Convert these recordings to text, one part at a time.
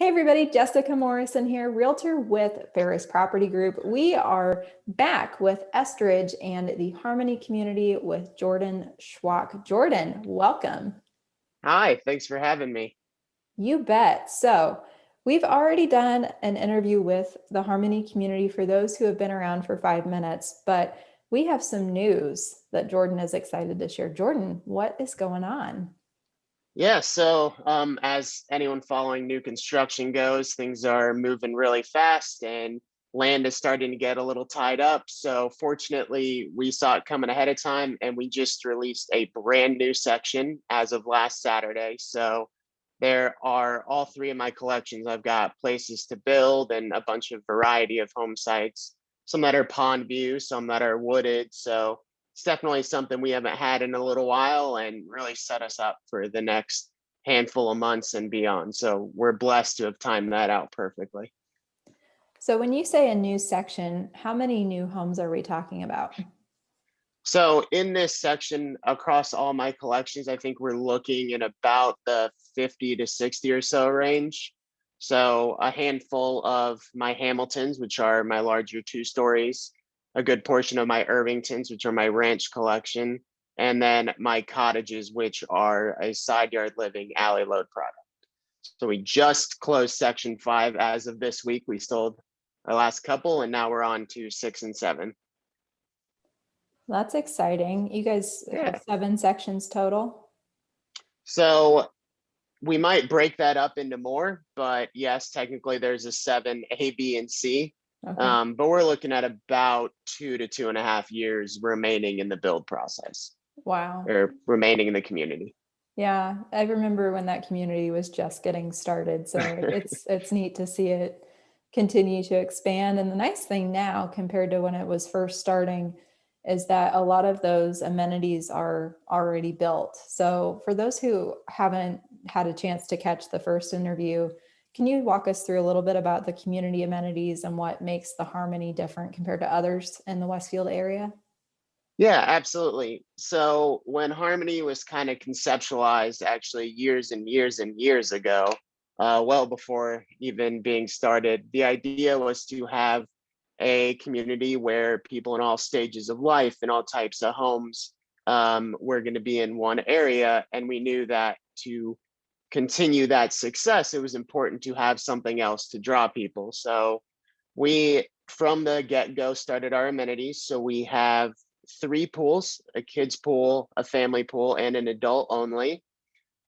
everybody, Jessica Morrison here, realtor with Ferris Property Group. We are back with Estridge and the Harmony community with Jordan Schwach. Jordan, welcome. Hi, thanks for having me. You bet. So we've already done an interview with the Harmony community for those who have been around for 5 minutes, but we have some news that Jordan is excited to share. Jordan, what is going on? As anyone following new construction goes, things are moving really fast and land is starting to get a little tied up. So fortunately, we saw it coming ahead of time and we just released a brand new section as of last Saturday. So there are all three of my collections. I've got places to build and a bunch of variety of home sites, some that are pond view, some that are wooded. So it's definitely something we haven't had in a little while and really set us up for the next handful of months and beyond. So we're blessed to have timed that out perfectly. So when you say a new section, how many new homes are we talking about? So in this section across all my collections, I think we're looking in about the 50 to 60 or so range. So a handful of my Hamiltons, which are my larger 2 stories, a good portion of my Irvingtons, which are my ranch collection, and then my cottages, which are a side yard living alley load product. So we just closed section 5 as of this week. We sold our last couple and now we're on to 6 and 7. That's exciting. You guys Yeah. have 7 sections total? So we might break that up into more, but yes, technically there's a 7, A, B, and C. Okay. But we're looking at about 2 to 2.5 years remaining in the build process. Wow. Or remaining in the community. Yeah, I remember when that community was just getting started. So it's neat to see it continue to expand. And the nice thing now compared to when it was first starting is that a lot of those amenities are already built. So for those who haven't had a chance to catch the first interview, can you walk us through a little bit about the community amenities and what makes the Harmony different compared to others in the Westfield area? Yeah, absolutely. So when Harmony was kind of conceptualized actually years and years and years ago, well before even being started, the idea was to have a community where people in all stages of life and all types of homes were going to be in one area. And we knew that to continue that success, it was important to have something else to draw people. So we, from the get-go, started our amenities. So we have 3 pools, a kids pool, a family pool, and an adult only.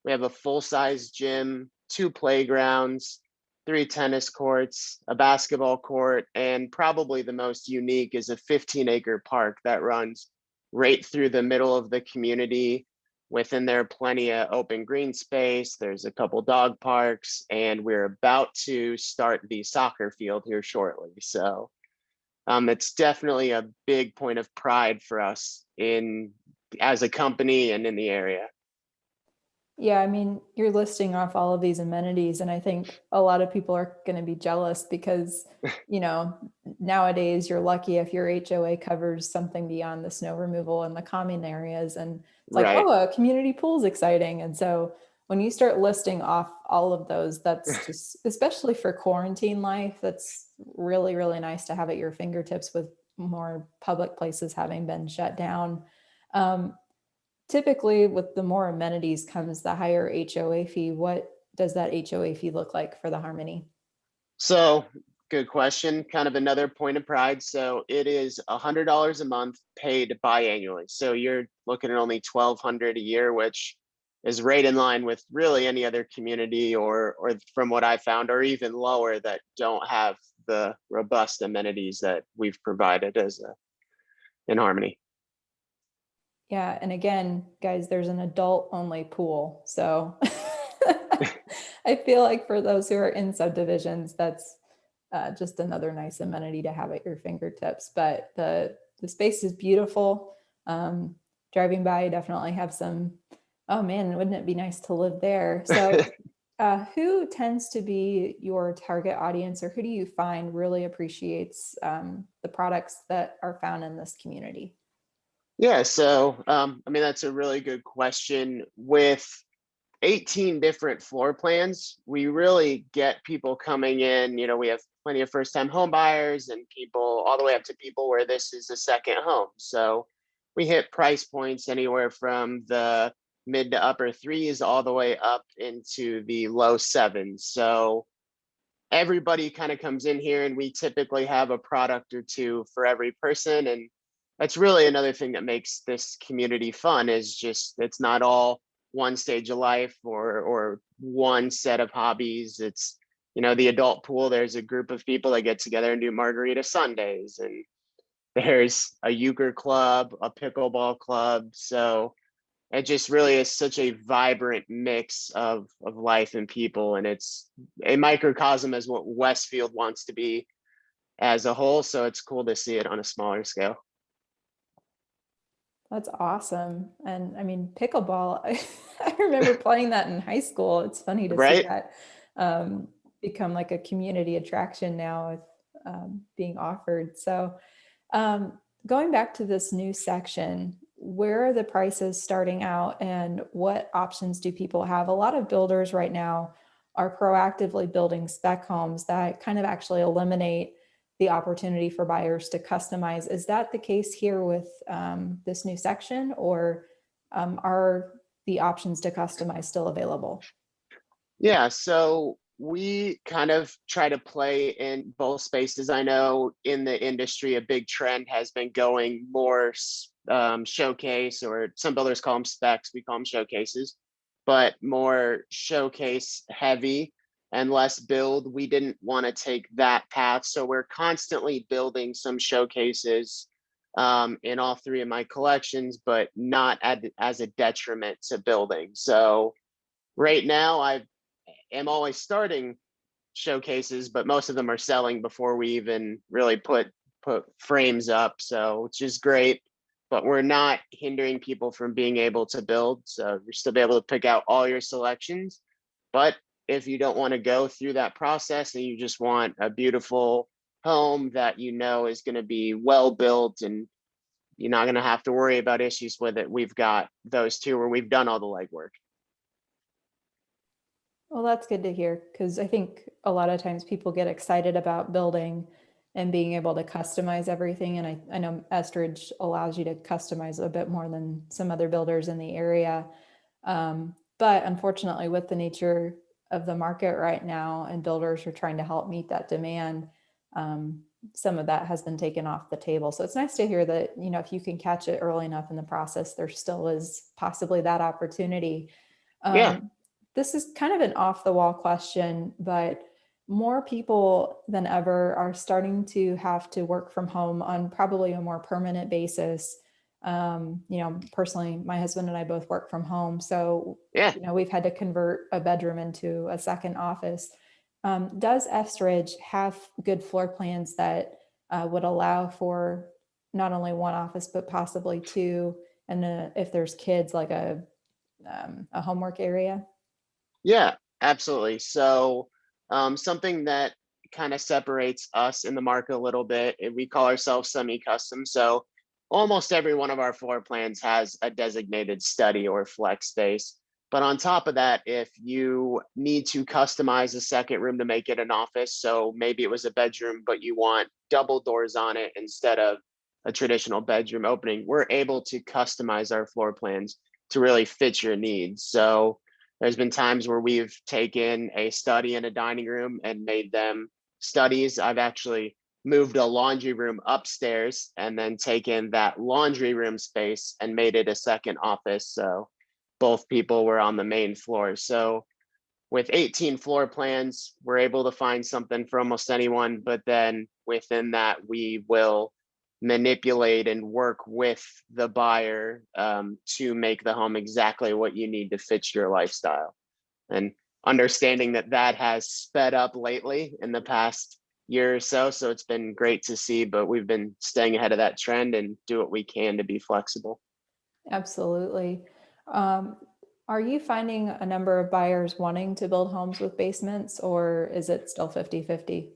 We have a full-size gym, 2 playgrounds, 3 tennis courts, a basketball court, and probably the most unique is a 15-acre park that runs right through the middle of the community. Within there, plenty of open green space. There's a couple dog parks, and we're about to start the soccer field here shortly. So it's definitely a big point of pride for us in as a company and in the area. Yeah, I mean, you're listing off all of these amenities, and I think a lot of people are going to be jealous because, nowadays you're lucky if your HOA covers something beyond the snow removal and the common areas. And it's like, Right. oh, a community pool is exciting. And so when you start listing off all of those, that's just, especially for quarantine life, that's really, really nice to have at your fingertips with more public places having been shut down. Um, Typically, with the more amenities comes the higher HOA fee. What does that HOA fee look like for the Harmony? So good question. Kind of another point of pride. So it is $100 a month paid biannually. So you're looking at only $1,200 a year, which is right in line with really any other community or from what I found, or even lower that don't have the robust amenities that we've provided in Harmony. Yeah, and again, guys, there's an adult only pool. So I feel like for those who are in subdivisions, that's just another nice amenity to have at your fingertips. But the space is beautiful. Driving by, definitely have some, oh man, wouldn't it be nice to live there? So who tends to be your target audience, or who do you find really appreciates the products that are found in this community? Yeah, so I mean, that's a really good question. With 18 different floor plans, we really get people coming in. We have plenty of first time home buyers and people all the way up to people where this is a second home. So we hit price points anywhere from the mid to upper threes all the way up into the low sevens. So everybody kind of comes in here and we typically have a product or two for every person. And that's really another thing that makes this community fun, is just it's not all one stage of life or one set of hobbies. It's the adult pool, there's a group of people that get together and do margarita Sundays, and there's a euchre club, a pickleball club. So it just really is such a vibrant mix of life and people, and it's a microcosm as what Westfield wants to be as a whole. So it's cool to see it on a smaller scale. That's awesome. And I mean, pickleball, I remember playing that in high school. It's funny to see Right? that become like a community attraction now with being offered. So going back to this new section, where are the prices starting out and what options do people have? A lot of builders right now are proactively building spec homes that kind of actually eliminate the opportunity for buyers to customize. Is that the case here with this new section, or are the options to customize still available? Yeah, so we kind of try to play in both spaces. I know in the industry, a big trend has been going more showcase, or some builders call them specs, we call them showcases, but more showcase heavy and less build. We didn't want to take that path. So we're constantly building some showcases in all three of my collections, but not as a detriment to building. So right now, I am always starting showcases, but most of them are selling before we even really put frames up. So which is great, but we're not hindering people from being able to build. So you're still be able to pick out all your selections. But if you don't want to go through that process and you just want a beautiful home that is going to be well built and you're not going to have to worry about issues with it, we've got those two where we've done all the legwork. Well, that's good to hear, because I think a lot of times people get excited about building and being able to customize everything. And I know Estridge allows you to customize a bit more than some other builders in the area. But unfortunately, with the nature of the market right now and builders are trying to help meet that demand, some of that has been taken off the table. So it's nice to hear that, if you can catch it early enough in the process, there still is possibly that opportunity. Yeah. This is kind of an off the wall question, but more people than ever are starting to have to work from home on probably a more permanent basis. Personally, my husband and I both work from home. So, Yeah. we've had to convert a bedroom into a second office. Does Estridge have good floor plans that would allow for not only one office, but possibly two? And if there's kids, like a homework area? Yeah, absolutely. So, something that kind of separates us in the market a little bit, we call ourselves semi-custom. So, almost every one of our floor plans has a designated study or flex space. But on top of that, if you need to customize a second room to make it an office, so maybe it was a bedroom, but you want double doors on it instead of a traditional bedroom opening, we're able to customize our floor plans to really fit your needs. So, there's been times where we've taken a study and a dining room and made them studies. I've actually moved a laundry room upstairs and then taken that laundry room space and made it a second office. So both people were on the main floor. So with 18 floor plans, we're able to find something for almost anyone. But then within that, we will manipulate and work with the buyer to make the home exactly what you need to fit your lifestyle. And understanding that that has sped up lately in the past year or so. So it's been great to see, but we've been staying ahead of that trend and do what we can to be flexible. Absolutely. Um, are you finding a number of buyers wanting to build homes with basements, or is it still 50-50?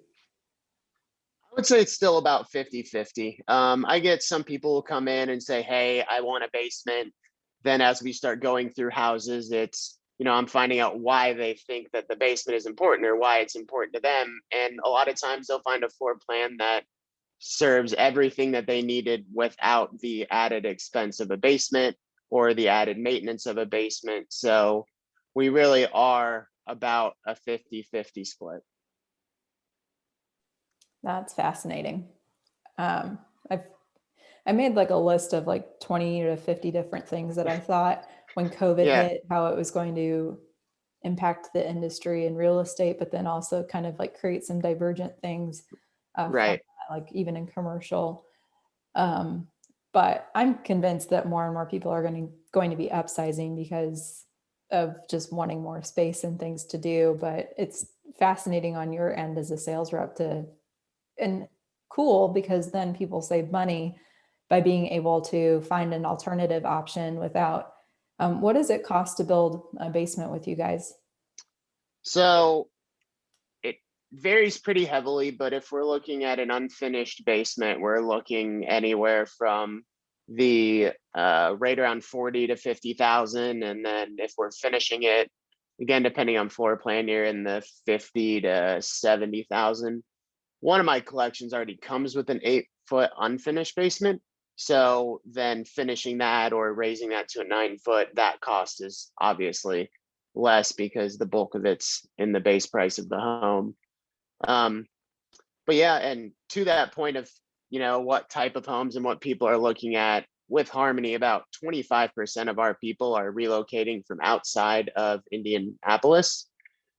I would say it's still about 50-50. I get some people who come in and say, hey, I want a basement. Then as we start going through houses, it's I'm finding out why they think that the basement is important or why it's important to them. And a lot of times they'll find a floor plan that serves everything that they needed without the added expense of a basement or the added maintenance of a basement. So we really are about a 50-50 split. That's fascinating. Um, I've I made like a list of like 20 to 50 different things that I thought when COVID Yeah, hit, how it was going to impact the industry and real estate, but then also kind of like create some divergent things from right. that, like even in commercial. Um, but I'm convinced that more and more people are going to be upsizing because of just wanting more space and things to do. But it's fascinating on your end as a sales rep to, and cool because then people save money by being able to find an alternative option without, what does it cost to build a basement with you guys? So it varies pretty heavily, but if we're looking at an unfinished basement, we're looking anywhere from the right around 40 to 50,000. And then if we're finishing it, again, depending on floor plan, you're in the 50 to 70,000. One of my collections already comes with an 8-foot unfinished basement. So then finishing that or raising that to a 9-foot, that cost is obviously less because the bulk of it's in the base price of the home. Um, but yeah, and to that point of, what type of homes and what people are looking at with Harmony, about 25% of our people are relocating from outside of Indianapolis.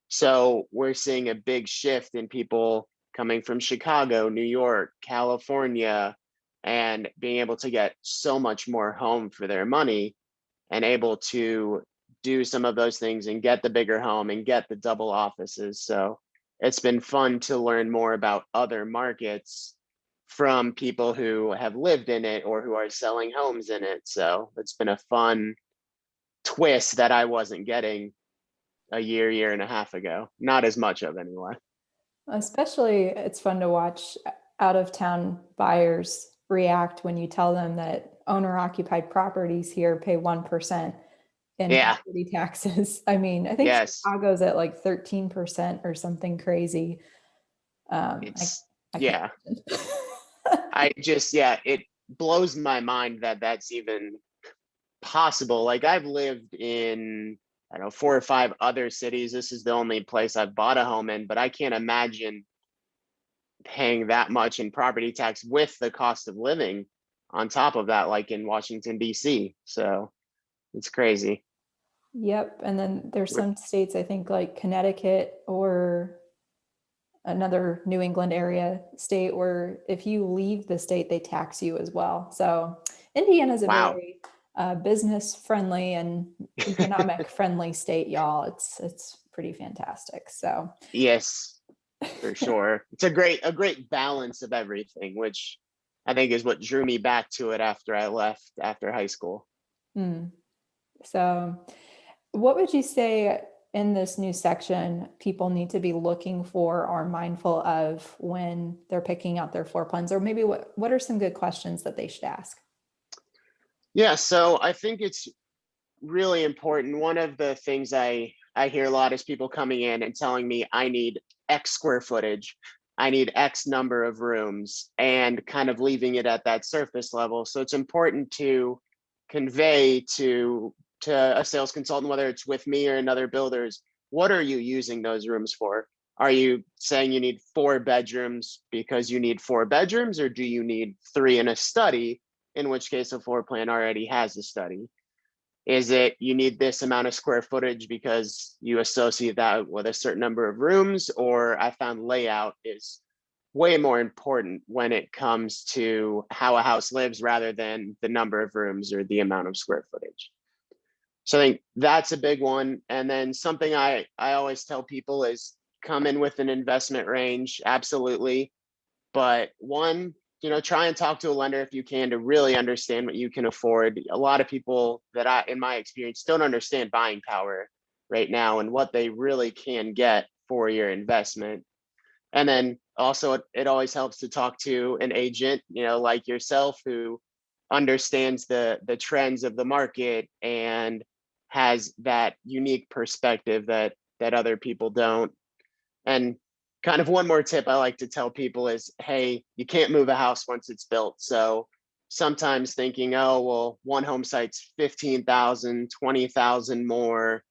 So we're seeing a big shift in people coming from Chicago, New York, California, and being able to get so much more home for their money and able to do some of those things and get the bigger home and get the double offices. So it's been fun to learn more about other markets from people who have lived in it or who are selling homes in it. So it's been a fun twist that I wasn't getting a year and a half ago. Not as much of anyway. Especially, it's fun to watch out of town buyers react when you tell them that owner occupied properties here pay 1% in Yeah. property taxes. I mean, I think Yes. Chicago's at like 13% or something crazy. It's I can't yeah. imagine. It blows my mind that that's even possible. Like I've lived in, I don't know, 4 or 5 other cities. This is the only place I've bought a home in, but I can't imagine paying that much in property tax with the cost of living on top of that, like in Washington, D.C. So it's crazy. Yep. And then there's some states, I think like Connecticut or another New England area state where if you leave the state, they tax you as well. So Indiana is a Wow. very business friendly and economic friendly state, y'all. It's pretty fantastic. So Yes, for sure. It's a great balance of everything, which I think is what drew me back to it after I left after high school. mm. So what would you say in this new section people need to be looking for or mindful of when they're picking out their floor plans? Or maybe what are some good questions that they should ask? Yeah, so I think it's really important. One of the things I hear a lot is people coming in and telling me I need X square footage, I need X number of rooms, and kind of leaving it at that surface level. So it's important to convey to a sales consultant, whether it's with me or another builders, what are you using those rooms for? Are you saying you need 4 bedrooms because you need 4 bedrooms, or do you need 3 in a study? In which case, a floor plan already has a study. Is it you need this amount of square footage because you associate that with a certain number of rooms? Or I found layout is way more important when it comes to how a house lives rather than the number of rooms or the amount of square footage. So I think that's a big one. And then something I always tell people is come in with an investment range, absolutely. But one, try and talk to a lender if you can to really understand what you can afford. A lot of people that in my experience, don't understand buying power right now and what they really can get for your investment. And then also it always helps to talk to an agent, like yourself, who understands the trends of the market and has that unique perspective that other people don't. And kind of one more tip I like to tell people is, hey, you can't move a house once it's built. So sometimes thinking, oh, well, one home site's 15,000, 20,000 more.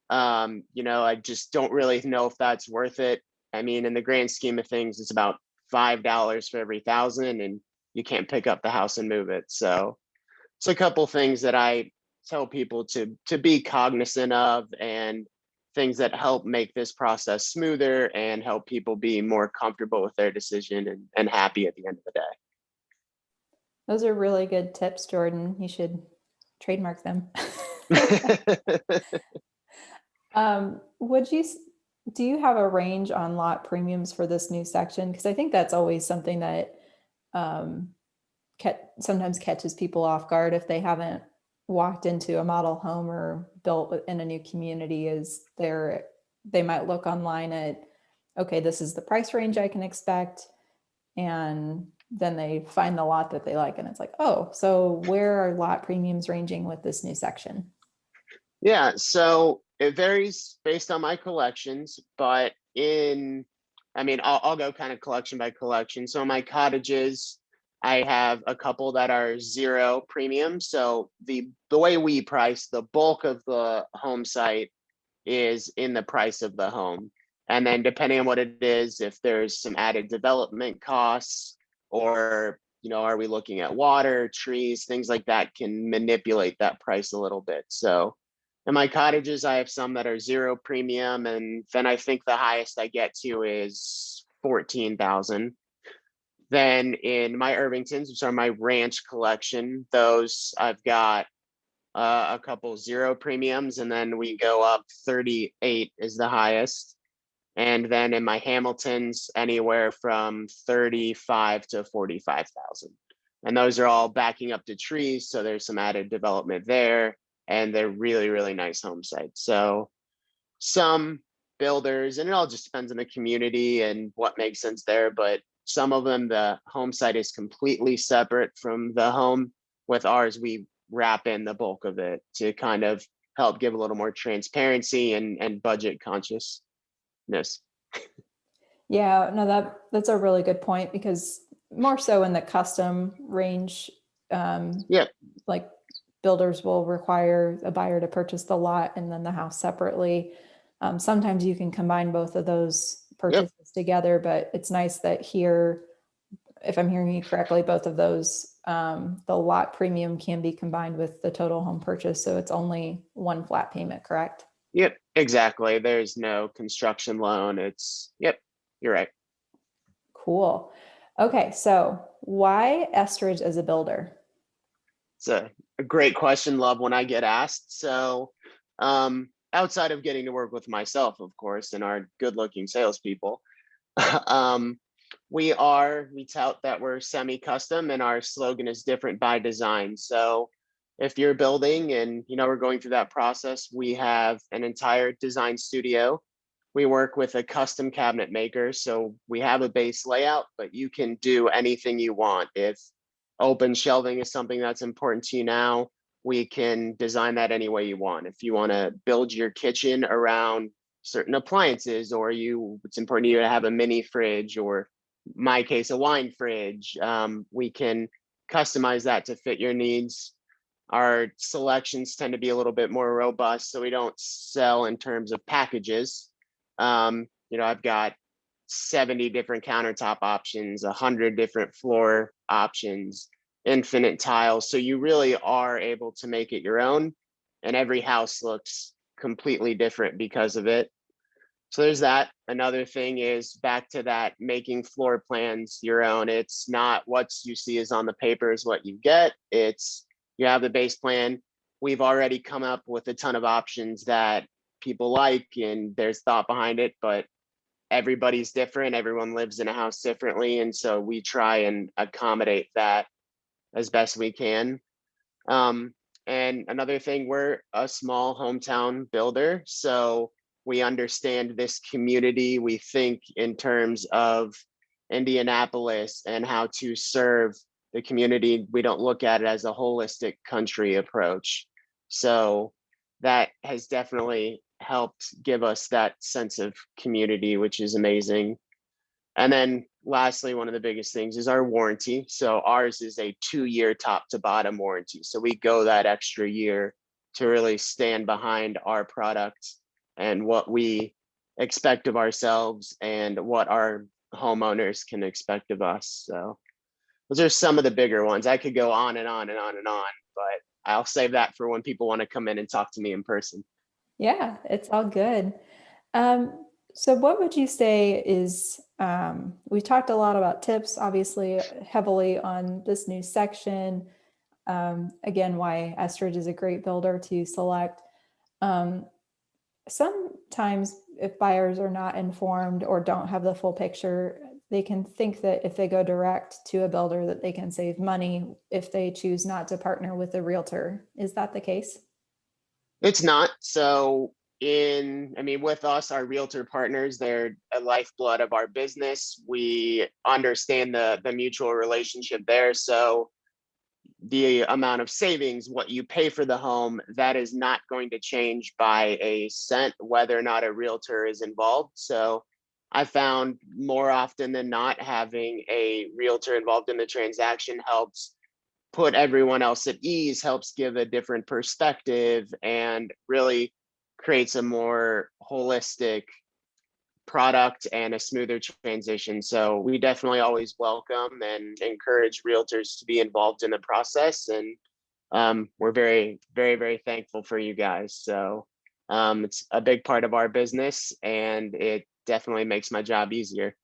I just don't really know if that's worth it. I mean, in the grand scheme of things, it's about $5 for every thousand, and you can't pick up the house and move it. So it's a couple things that I tell people to be cognizant of, and things that help make this process smoother and help people be more comfortable with their decision and happy at the end of the Those are really good tips, Jordan. You should trademark them. day. Would you, do you have a range on lot premiums for this new section? Because I think that's always something that um, sometimes catches people off guard if they haven't walked into a model home or built in a new community. Is they might look online at, okay, this is the price range I can expect, and then they find the lot that they like, and it's like, oh, so where are lot premiums ranging with this new section? Yeah, so it varies based on my collections, but I'll go kind of collection by collection. So my cottages, I have a couple that are zero premium. So the way we price, the bulk of the home site is in the price of the home. And then depending on what it is, if there's some added development costs, or are we looking at water, trees, things like that can manipulate that price a little bit. So in my cottages, I have some that are zero premium, and then I think the highest I get to is 14,000. Then in my Irvingtons, which are my ranch collection, those I've got a couple zero premiums, and then we go up 38 is the highest. And then in my Hamiltons, anywhere from 35 to 45,000. And those are all backing up to trees, so there's some added development there, and they're really, really nice home sites. So some builders, and it all just depends on the community and what makes sense there, but some of them, the home site is completely separate from the home. With ours, we wrap in the bulk of it to kind of help give a little more transparency and budget consciousness. Yeah, no, that's a really good point, because more so in the custom range, Yeah, like builders will require a buyer to purchase the lot and then the house separately. Sometimes you can combine both of those yep, purchases together, but it's nice that here, if I'm hearing you correctly, both of those, the lot premium can be combined with the total home purchase. So it's only one flat payment, correct? yep, exactly. There's no construction loan. Yep, you're right. Cool. Okay, so why Estridge as a builder? It's a great question. Love when I get asked. So, outside of getting to work with myself, of course, and our good looking salespeople, um, we tout that we're semi-custom, and our slogan is different by design. So if you're building and we're going through that process, we have an entire design studio. We work with a custom cabinet maker. So we have a base layout, but you can do anything you want. If open shelving is something that's important to you now, we can design that any way you want. If you want to build your kitchen around certain appliances, or it's important to you to have a mini fridge, or my case, a wine fridge, we can customize that to fit your needs. Our selections tend to be a little bit more robust, so we don't sell in terms of packages. I've got 70 different countertop options, 100 different floor options, infinite tiles. So you really are able to make it your own, and every house looks completely different because of it. So there's that. Another thing is back to that, making floor plans your own. It's not what you see is on the paper is what you get. It's you have the base plan. We've already come up with a ton of options that people like, and there's thought behind it, but everybody's different. Everyone lives in a house differently. And so we try and accommodate that as best we can. And another thing, we're a small hometown builder. So we understand this community. We think in terms of Indianapolis and how to serve the community. We don't look at it as a holistic country approach. So that has definitely helped give us that sense of community, which is amazing. And then lastly, one of the biggest things is our warranty. So ours is a 2-year top to bottom warranty. So we go that extra year to really stand behind our product and what we expect of ourselves and what our homeowners can expect of us. So those are some of the bigger ones. I could go on and on and on and on, but I'll save that for when people want to come in and talk to me in person. Yeah, it's all good. So what would you say is, we talked a lot about tips, obviously heavily on this new section. Again, why Estridge is a great builder to select. Um, Sometimes if buyers are not informed or don't have the full picture, they can think that if they go direct to a builder that they can save money if they choose not to partner with a realtor. Is that the case? It's not. So I mean, with us, our realtor partners, they're a lifeblood of our business. We understand the mutual relationship there. So the amount of savings, what you pay for the home, that is not going to change by a cent, whether or not a realtor is involved. So I found more often than not having a realtor involved in the transaction helps put everyone else at ease, helps give a different perspective, and really creates a more holistic product and a smoother transition. So we definitely always welcome and encourage realtors to be involved in the process. And we're very, very, very thankful for you guys. So it's a big part of our business and it definitely makes my job easier.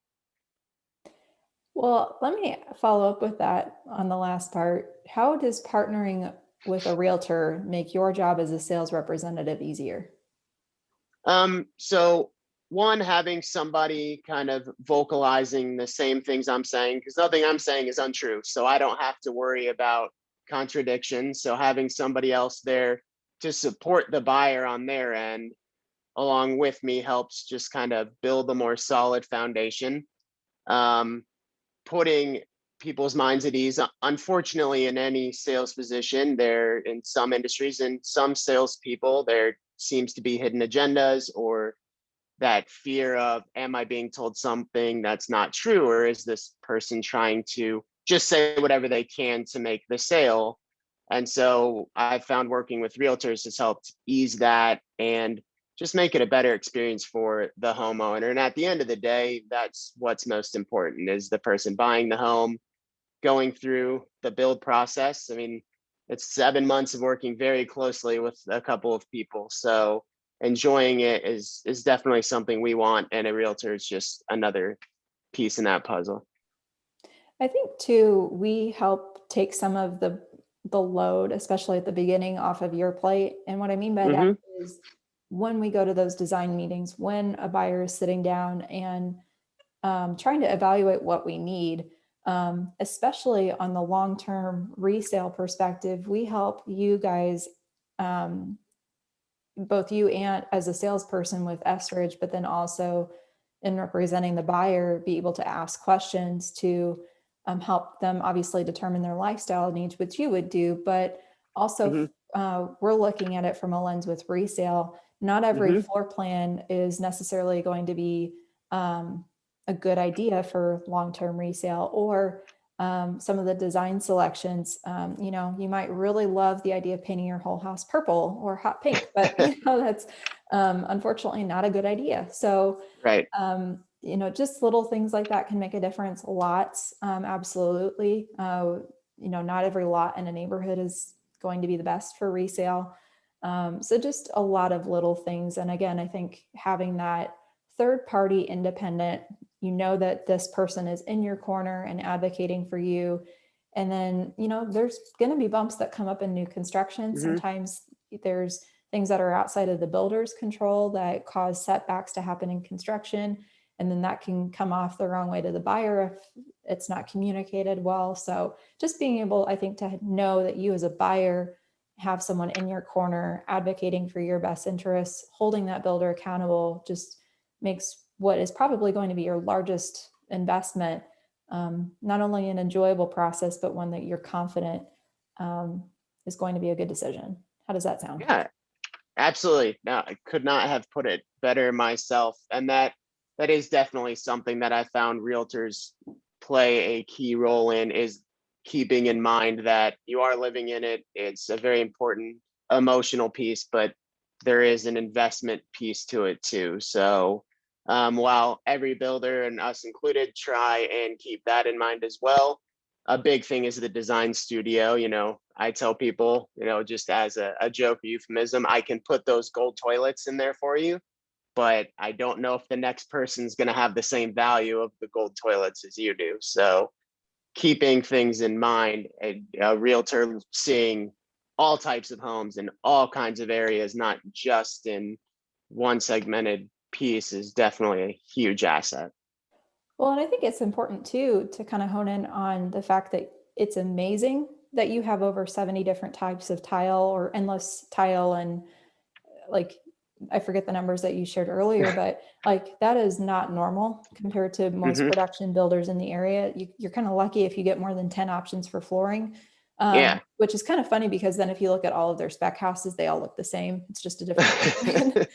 Well, let me follow up with that on the last part. How does partnering with a realtor make your job as a sales representative easier? So one, having somebody kind of vocalizing the same things I'm saying, because nothing I'm saying is untrue. So I don't have to worry about contradictions. So having somebody else there to support the buyer on their end along with me helps just kind of build a more solid foundation. Um, Putting people's minds at ease. Unfortunately, in any sales position, there in some industries and some salespeople, there seems to be hidden agendas or that fear of, am I being told something that's not true? Or is this person trying to just say whatever they can to make the sale? And so I found working with realtors has helped ease that and just make it a better experience for the homeowner. And at the end of the day, that's what's most important is the person buying the home, going through the build process. I mean, it's 7 months of working very closely with a couple of people. So enjoying it is definitely something we want. And a realtor is just another piece in that puzzle. I think too, we help take some of the load, especially at the beginning, off of your plate. And what I mean by that Mm-hmm. is when we go to those design meetings, when a buyer is sitting down and trying to evaluate what we need, especially on the long-term resale perspective, we help you guys, um, both you and as a salesperson with Estridge, but then also in representing the buyer, be able to ask questions to help them obviously determine their lifestyle needs, which you would do, but also Mm-hmm. we're looking at it from a lens with resale. Not every Mm-hmm. floor plan is necessarily going to be a good idea for long-term resale, or some of the design selections. You might really love the idea of painting your whole house purple or hot pink, but that's unfortunately not a good idea. So, Right. just little things like that can make a difference. Lots, absolutely. Not every lot in a neighborhood is going to be the best for resale. So just a lot of little things. And again, I think having that third party independent, that this person is in your corner and advocating for you. And then, there's going to be bumps that come up in new construction. Mm-hmm. Sometimes there's things that are outside of the builder's control that cause setbacks to happen in construction. And then that can come off the wrong way to the buyer if it's not communicated well. So just being able, I think, to know that you as a buyer have someone in your corner advocating for your best interests, holding that builder accountable, just makes what is probably going to be your largest investment not only an enjoyable process, but one that you're confident is going to be a good decision. How does that sound? Yeah. Absolutely. No, I could not have put it better myself. And that is definitely something that I found realtors play a key role in, is keeping in mind that you are living in it. It's a very important emotional piece, but there is an investment piece to it too. So while every builder, and us included, try and keep that in mind as well, a big thing is the design studio. I tell people, just as a joke euphemism, I can put those gold toilets in there for you, but I don't know if the next person's going to have the same value of the gold toilets as you do. So keeping things in mind, a realtor seeing all types of homes in all kinds of areas, not just in one segmented piece, is definitely a huge asset. Well, and I think it's important too to kind of hone in on the fact that it's amazing that you have over 70 different types of tile or endless tile, and like I forget the numbers that you shared earlier, but like that is not normal compared to most Hmm. production builders in the area. You're kind of lucky if you get more than 10 options for flooring, Yeah. which is kind of funny because then if you look at all of their spec houses, they all look the same. It's just a different plan.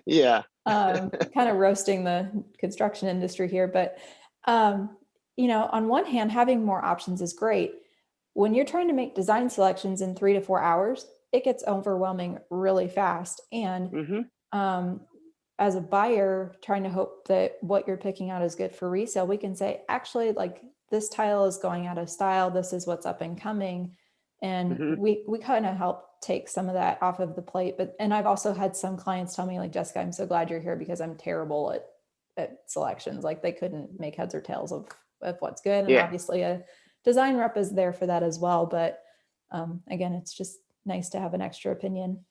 Yeah. Kind of roasting the construction industry here, but on one hand, having more options is great. When you're trying to make design selections in 3 to 4 hours, it gets overwhelming really fast. And Hmm. um, as a buyer trying to hope that what you're picking out is good for resale, we can say, actually, like this tile is going out of style. This is what's up and coming. And Hmm. we kind of help take some of that off of the plate. And I've also had some clients tell me, like, Jessica, I'm so glad you're here because I'm terrible at selections. Like they couldn't make heads or tails of what's good. And Yeah. obviously a design rep is there for that as well. But again, it's just nice to have an extra opinion.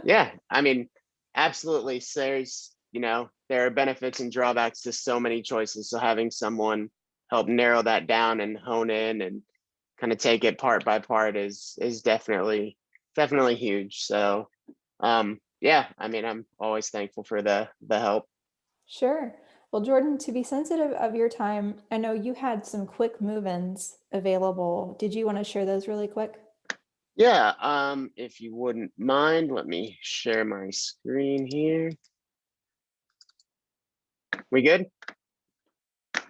Yeah. I mean, absolutely. There are benefits and drawbacks to so many choices. So having someone help narrow that down and hone in and kind of take it part by part is definitely huge. So yeah, I mean, I'm always thankful for the help. Sure. Well, Jordan, to be sensitive of your time, I know you had some quick move-ins available. Did you want to share those really quick? Yeah, if you wouldn't mind, let me share my screen here. We good? All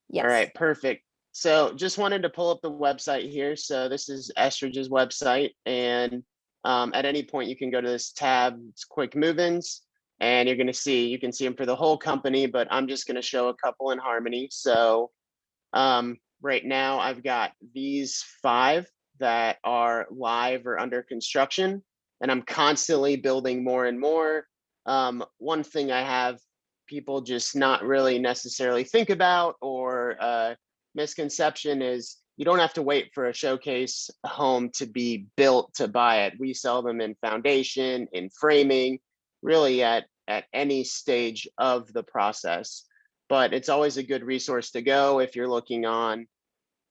Yes. right, perfect. So just wanted to pull up the website here. So this is Estridge's website, and at any point you can go to this tab, it's quick move-ins, and you can see them for the whole company, but I'm just going to show a couple in Harmony. So right now I've got these 5 that are live or under construction, and I'm constantly building more and more. One thing I have people just not really necessarily think about, or misconception, is you don't have to wait for a showcase home to be built to buy it. We sell them in foundation, in framing, really at any stage of the process. But it's always a good resource to go if you're looking on,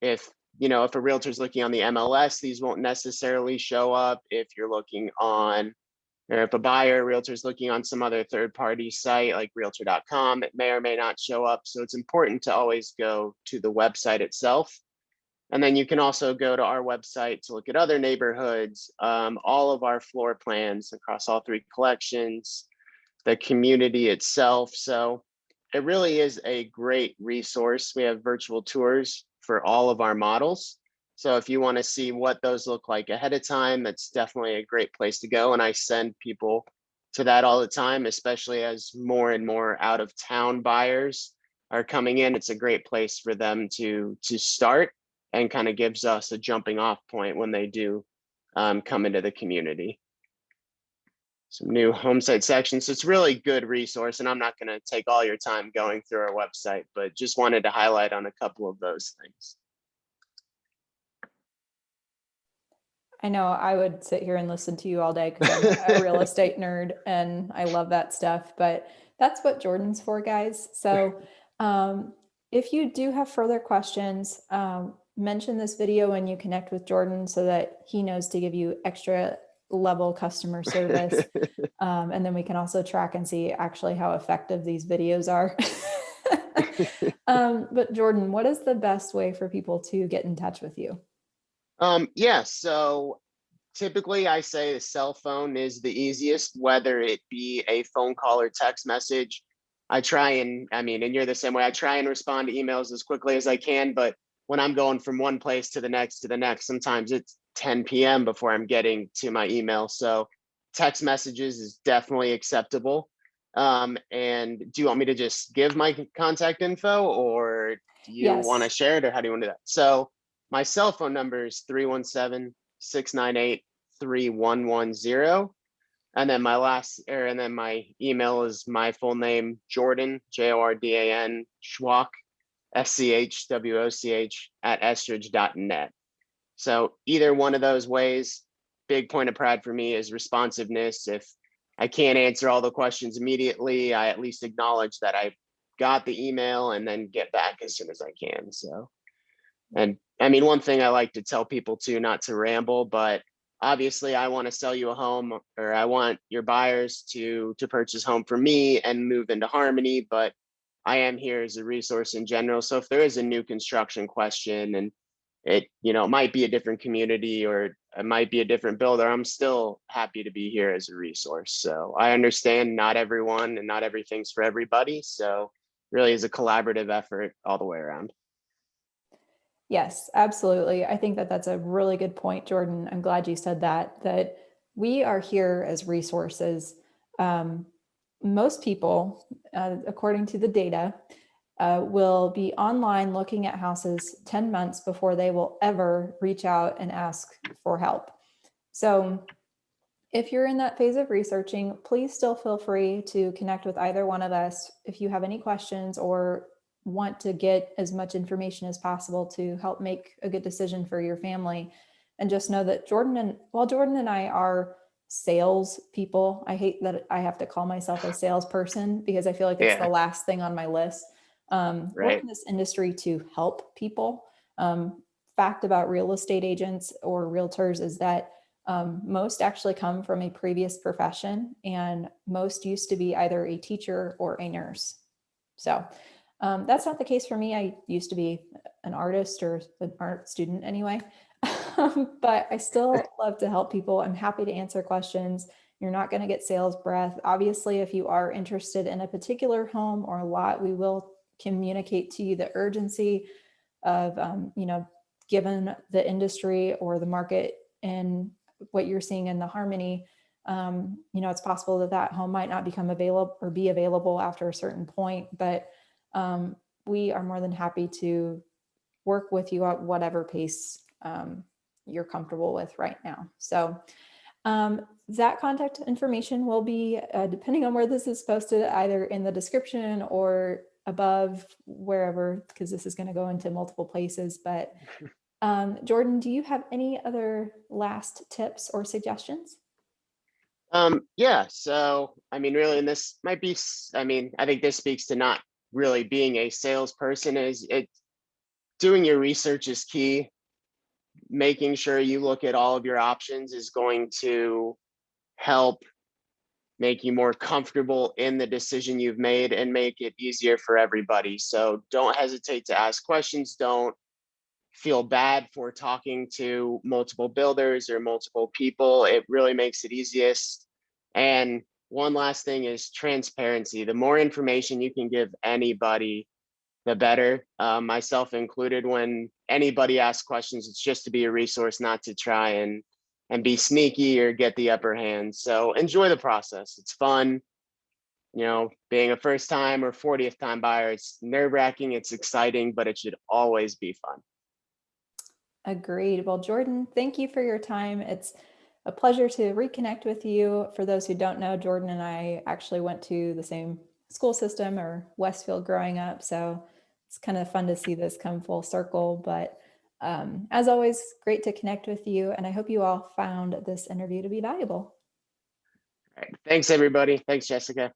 if if a realtor's looking on the MLS, these won't necessarily show up. If you're looking on, or if a buyer realtor's looking on some other third party site like realtor.com, it may or may not show up. So it's important to always go to the website itself. And then you can also go to our website to look at other neighborhoods, all of our floor plans across all 3 collections, the community itself. So it really is a great resource. We have virtual tours for all of our models. So if you want to see what those look like ahead of time, that's definitely a great place to go. And I send people to that all the time, especially as more and more out of town buyers are coming in. It's a great place for them to start, and kind of gives us a jumping off point when they do come into the community. Some new home site sections. So it's really good resource, and I'm not going to take all your time going through our website, but just wanted to highlight on a couple of those things. I know I would sit here and listen to you all day because I'm a real estate nerd and I love that stuff, but that's what Jordan's for, guys. So if you do have further questions, mention this video when you connect with Jordan so that he knows to give you extra level customer service. And then we can also track and see actually how effective these videos are. But Jordan, what is the best way for people to get in touch with you? Yeah, so Typically, I say the cell phone is the easiest, whether it be a phone call or text message. I mean, and you're the same way. I try and respond to emails as quickly as I can, but when I'm going from one place to the next, sometimes it's 10 p.m. before I'm getting to my email. So text messages is definitely acceptable. And do you want me to just give my contact info, or do you want to Yes. share it, or how do you want to do that? So my cell phone number is 317-698-3110. And then and then my email is my full name, Jordan, Jordan, Schwach, SCHWOCH at estridge.net. So either one of those ways, big point of pride for me is responsiveness. If I can't answer all the questions immediately, I at least acknowledge that I got the email and then get back as soon as I can. So, and I mean, one thing I like to tell people too, not to ramble, but obviously I want to sell you a home, or I want your buyers to purchase home from me and move into Harmony, but I am here as a resource in general. So if there is a new construction question and it might be a different community or it might be a different builder, I'm still happy to be here as a resource. So I understand not everyone and not everything's for everybody. So really is a collaborative effort all the way around. Yes, absolutely. I think that that's a really good point, Jordan. I'm glad you said that, that we are here as resources. Um, Most people, according to the data, will be online looking at houses 10 months before they will ever reach out and ask for help. So if you're in that phase of researching, please still feel free to connect with either one of us if you have any questions or want to get as much information as possible to help make a good decision for your family. And just know that while Jordan and I are sales people, I hate that I have to call myself a salesperson because I feel like it's the Yeah, last thing on my list. We're right. in this industry to help people. Fact about real estate agents or realtors is that most actually come from a previous profession, and most used to be either a teacher or a nurse. So that's not the case for me. I used to be an artist or an art student anyway, but I still love to help people. I'm happy to answer questions. You're not going to get sales breath. Obviously, if you are interested in a particular home or lot, we will communicate to you the urgency of, given the industry or the market and what you're seeing in the Harmony, it's possible that that home might not become available or be available after a certain point, but we are more than happy to work with you at whatever pace you're comfortable with right now. So that contact information will be, depending on where this is posted, either in the description or above, wherever, because this is going to go into multiple places. But Jordan, do you have any other last tips or suggestions? Yeah, so I mean, really, and this might be, I mean, I think this speaks to not really being a salesperson. Is it doing your research is key. Making sure you look at all of your options is going to help make you more comfortable in the decision you've made and make it easier for everybody. So don't hesitate to ask questions. Don't feel bad for talking to multiple builders or multiple people. It really makes it easiest. And one last thing is transparency. The more information you can give anybody, the better, myself included. When anybody asks questions, it's just to be a resource, not to try and be sneaky or get the upper hand. So enjoy the process. It's fun. Being a first time or 40th time buyer, it's nerve wracking, it's exciting, but it should always be fun. Agreed. Well, Jordan, thank you for your time. It's a pleasure to reconnect with you. For those who don't know, Jordan and I actually went to the same school system or Westfield growing up. So it's kind of fun to see this come full circle. But as always, great to connect with you. And I hope you all found this interview to be valuable. All right. Thanks, everybody. Thanks, Jessica.